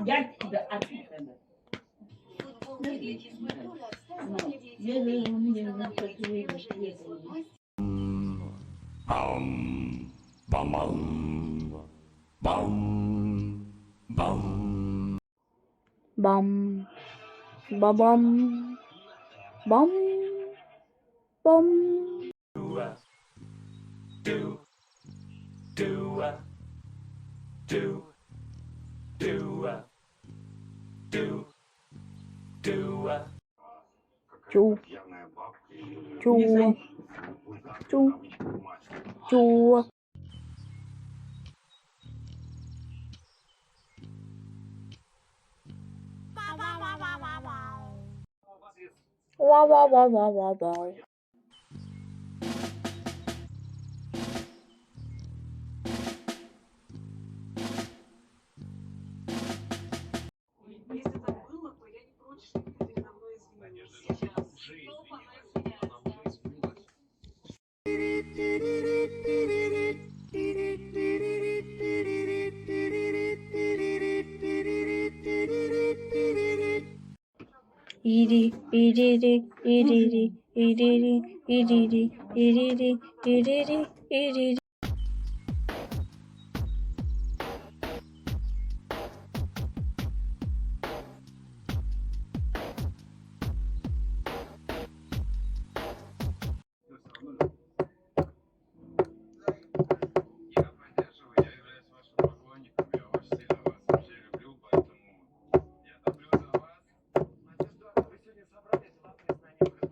Я тебя отпихну. Бам, бам, бам, бам. Бам, бабам, бам, бам. Do, do, do, do, do, do. Чу, чу, чу, чу. Вау, вау, вау, вау, вау, вау. Если так было, то я не против, чтобы передо мной извинились. Сейчас. Кто Ири, ирири, ирири, ирири, ирири, ирири, ирири, ирири. Я поддерживаю, я являюсь вашим поклонником, я очень сильно вас вообще люблю, поэтому я топлю за вас. Это здорово, вы сегодня собрали два признания крутые.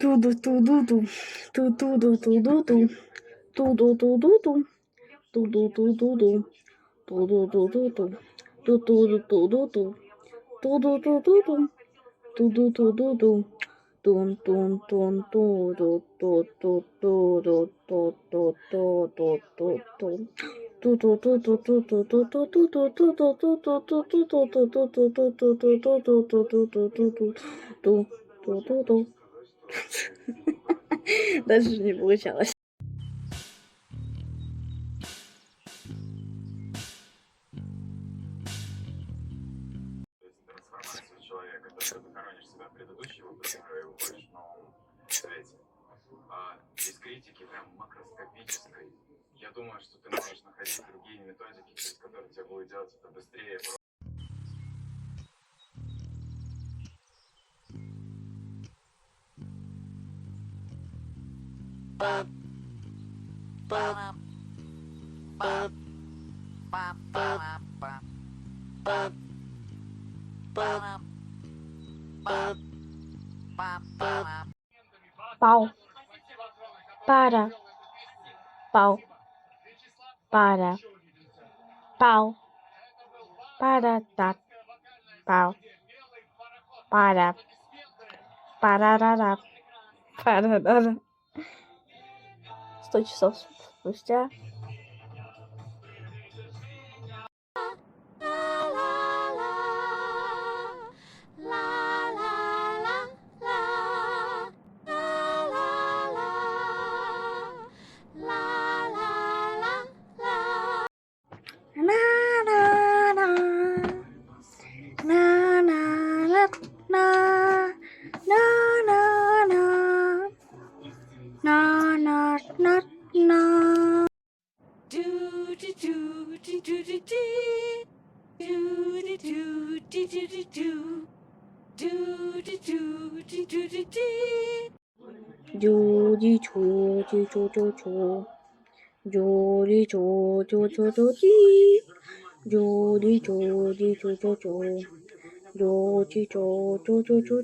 Ту-ду-ту-ду-ду, ту-ту-ду-ту-ду-ду, ту-ду-ту-ду-ду, ту-ду-ту-ду-ду, ту-ду-ту-ду-ду, ту-ту-ду-ту-ду-ду, ту-ду-ту-ду-ду, ту-ду-ту-ду-ду, тун-тун-тун-ту-ду-ту-ту-ту-ту-ту-ту-ту-ту-ту. Ту-ту-ту-ту-ту-ту-ту-ту-ту-ту-ту-ту-ту-ту-ту-ту-ту-ту-ту. Дальше не получалось. Трансформацию человека, то есть ты хоронишь себя в предыдущем образе и уходишь в новом свете. Без критики прям макроскопической, я думаю, что ты можешь находить другие методики, через которые тебе будет делать это быстрее. Пау. Para. Пау. Para. Пау. Para. Так. Пау. Para. Парарара. Парарара. 100 часов спустя. 조리 조리 조조조 조리 조조조조지 조리 조리 조조조 조리 조조조조조